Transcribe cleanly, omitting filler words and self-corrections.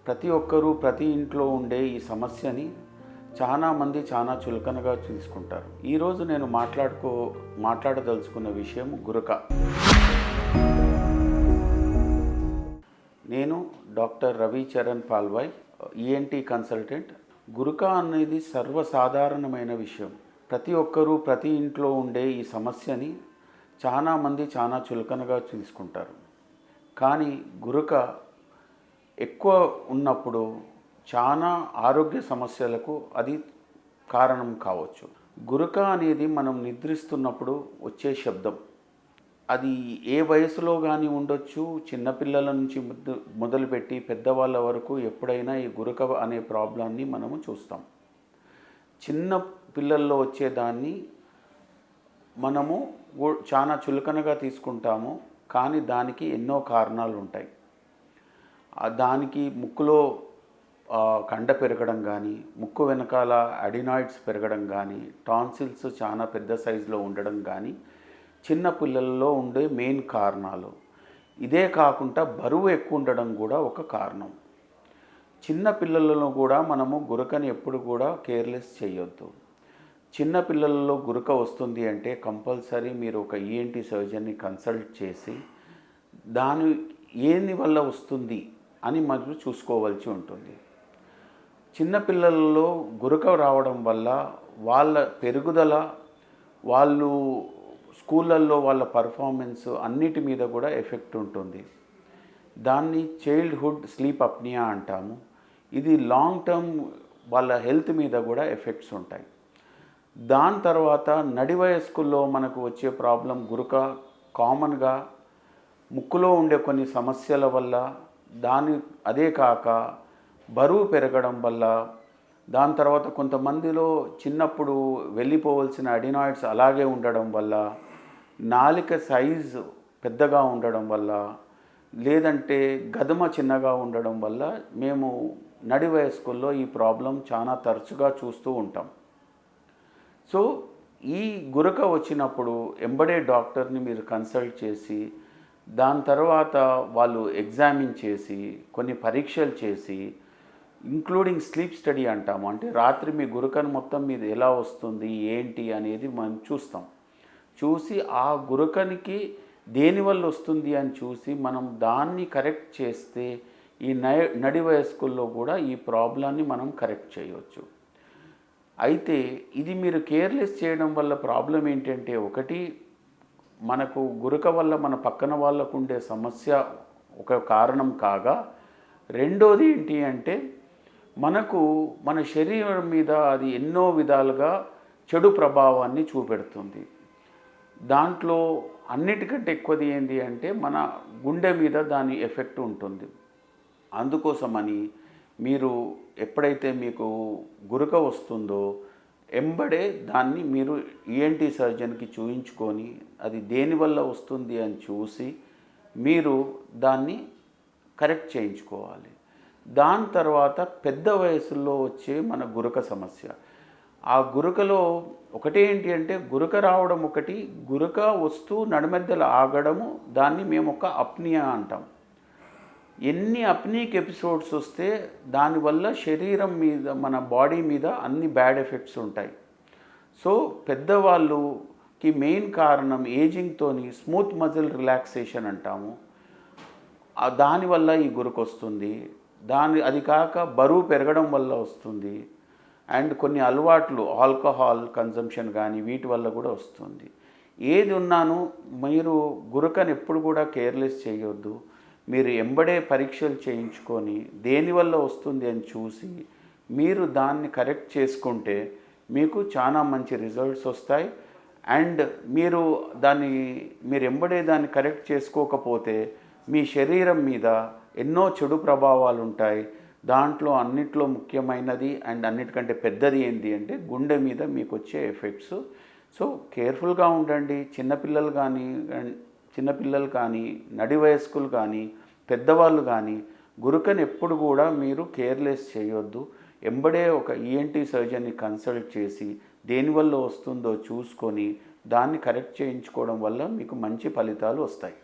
ప్రతి ఒక్కరూ ప్రతి ఇంట్లో ఉండే ఈ సమస్యని చాలామంది చాలా చులకనగా తీసుకుంటారు. ఈరోజు నేను మాట్లాడదలుచుకున్న విషయం గురక. నేను doctor Ravicharan Palvai, ENT consultant. గురక అనేది సర్వసాధారణమైన విషయం. ప్రతి ఒక్కరూ ప్రతి ఇంట్లో ఉండే ఈ సమస్యని చాలామంది చాలా చులకనగా తీసుకుంటారు. కానీ గురక ఎక్కువ ఉన్నప్పుడు చాలా ఆరోగ్య సమస్యలకు అది కారణం కావచ్చు. గురక అనేది మనం నిద్రిస్తున్నప్పుడు వచ్చే శబ్దం. అది ఏ వయసులో కానీ ఉండొచ్చు. చిన్నపిల్లల నుంచి మొదలుపెట్టి పెద్దవాళ్ళ వరకు ఎప్పుడైనా ఈ గురక అనే ప్రాబ్లాన్ని మనము చూస్తాం. చిన్న పిల్లల్లో వచ్చేదాన్ని మనము చాలా చులకనగా తీసుకుంటాము. కానీ దానికి ఎన్నో కారణాలు ఉంటాయి. దానికి ముక్కులో కండ పెరగడం కానీ, ముక్కు వెనకాల అడినాయిడ్స్ పెరగడం కానీ, టాన్సిల్స్ చాలా పెద్ద సైజులో ఉండడం కానీ చిన్న పిల్లల్లో ఉండే మెయిన్ కారణాలు. ఇదే కాకుండా బరువు ఎక్కువ ఉండడం కూడా ఒక కారణం. చిన్న పిల్లలలో కూడా మనము గురకని ఎప్పుడు కూడా కేర్లెస్ చేయొద్దు. చిన్న పిల్లలలో గురక వస్తుంది అంటే కంపల్సరీ మీరు ఒక ఈఎన్టీ సర్జన్ని కన్సల్ట్ చేసి దాని ఏని వల్ల వస్తుంది అని మనం చూసుకోవాల్సి ఉంటుంది. చిన్నపిల్లలలో గురక రావడం వల్ల వాళ్ళ పెరుగుదల, వాళ్ళు స్కూళ్ళల్లో వాళ్ళ పర్ఫార్మెన్స్ అన్నిటి మీద కూడా ఎఫెక్ట్ ఉంటుంది. దాన్ని చైల్డ్హుడ్ స్లీప్ అప్నియా అంటాము. ఇది లాంగ్ టర్మ్ వాళ్ళ హెల్త్ మీద కూడా ఎఫెక్ట్స్ ఉంటాయి. దాని తర్వాత నడి వయస్కుల్లో మనకు వచ్చే ప్రాబ్లం గురక కామన్గా ముక్కులో ఉండే కొన్ని సమస్యల వల్ల, అదే కాక బరువు పెరగడం వల్ల, దాని తర్వాత కొంతమందిలో చిన్నప్పుడు వెళ్ళిపోవలసిన అడినాయిడ్స్ అలాగే ఉండడం వల్ల, నాలిక సైజు పెద్దగా ఉండడం వల్ల, లేదంటే గదుమ చిన్నగా ఉండడం వల్ల మేము నడి వయస్కుల్లో ఈ ప్రాబ్లం చాలా తరచుగా చూస్తూ ఉంటాం. సో ఈ గురక వచ్చినప్పుడు ఎంబడే డాక్టర్ని మీరు కన్సల్ట్ చేసి దాని తర్వాత వాళ్ళు ఎగ్జామిన్ చేసి కొన్ని పరీక్షలు చేసి, ఇంక్లూడింగ్ స్లీప్ స్టడీ అంటాము. అంటే రాత్రి మీ గురకను మొత్తం మీద ఎలా వస్తుంది ఏంటి అనేది మనం చూస్తాం. చూసి ఆ గురకనికి దేనివల్ల వస్తుంది అని చూసి మనం దాన్ని కరెక్ట్ చేస్తే ఈ నడి వయస్కుల్లో కూడా ఈ ప్రాబ్లాన్ని మనం కరెక్ట్ చేయవచ్చు. అయితే ఇది మీరు కేర్లెస్ చేయడం వల్ల ప్రాబ్లం ఏంటంటే, ఒకటి మనకు గురక వల్ల మన పక్కన వాళ్ళకు ఉండే సమస్య ఒక కారణం కాగా, రెండోది ఏంటి అంటే మన శరీరం మీద అది ఎన్నో విధాలుగా చెడు ప్రభావాన్ని చూపెడుతుంది. దాంట్లో అన్నిటికంటే ఎక్కువది ఏంటి అంటే మన గుండె మీద దాని ఎఫెక్ట్ ఉంటుంది. అందుకోసమని మీరు ఎప్పుడైతే మీకు గురక వస్తుందో ఎంబడే దాన్ని మీరు ఈఎన్టీ సర్జన్కి చూయించుకొని అది దేనివల్ల వస్తుంది అని చూసి మీరు దాన్ని కరెక్ట్ చేయించుకోవాలి. దాని తర్వాత పెద్ద వయసులో వచ్చే మన గురక సమస్య. ఆ గురకలో ఒకటి ఏంటి అంటే, గురక రావడం ఒకటి, గురక వస్తూ నడిమధ్యలో ఆగడము, దాన్ని మేము ఒక అప్నియా అంటాం. ఎన్ని అప్నీక్ ఎపిసోడ్స్ వస్తే దానివల్ల శరీరం మీద, మన బాడీ మీద అన్ని బ్యాడ్ ఎఫెక్ట్స్ ఉంటాయి. సో పెద్దవాళ్ళకి మెయిన్ కారణం ఏజింగ్తోని స్మూత్ మజిల్ రిలాక్సేషన్ అంటాము. దానివల్ల ఈ గురక వస్తుంది. అది కాక బరువు పెరగడం వల్ల వస్తుంది. అండ్ కొన్ని అలవాట్లు, ఆల్కహాల్ కన్జంప్షన్ కానీ వీటి వల్ల కూడా వస్తుంది. ఏది ఉన్నాను మీరు గురకను ఎప్పుడు కూడా కేర్లెస్ చేయొద్దు. మీరు ఎంబడే పరీక్షలు చేయించుకొని దేనివల్ల వస్తుంది అని చూసి మీరు దాన్ని కరెక్ట్ చేసుకుంటే మీకు చాలా మంచి రిజల్ట్స్ వస్తాయి. అండ్ మీరు ఎంబడే దాన్ని కరెక్ట్ చేసుకోకపోతే మీ శరీరం మీద ఎన్నో చెడు ప్రభావాలు ఉంటాయి. దాంట్లో అన్నిట్లో ముఖ్యమైనది అండ్ అన్నిటికంటే పెద్దది ఏంటి అంటే గుండె మీద మీకు వచ్చే ఎఫెక్ట్స్. సో కేర్ఫుల్గా ఉండండి. చిన్నపిల్లలు కానీ నడి వయస్కులు కానీ పెద్దవాళ్ళు కానీ గురకని ఎప్పుడు కూడా మీరు కేర్లెస్ చేయొద్దు. ఎంబడే ఒక ఈఎన్టీ సర్జన్ని కన్సల్ట్ చేసి దేనివల్ల వస్తుందో చూసుకొని దాన్ని కరెక్ట్ చేయించుకోవడం వల్ల మీకు మంచి ఫలితాలు వస్తాయి.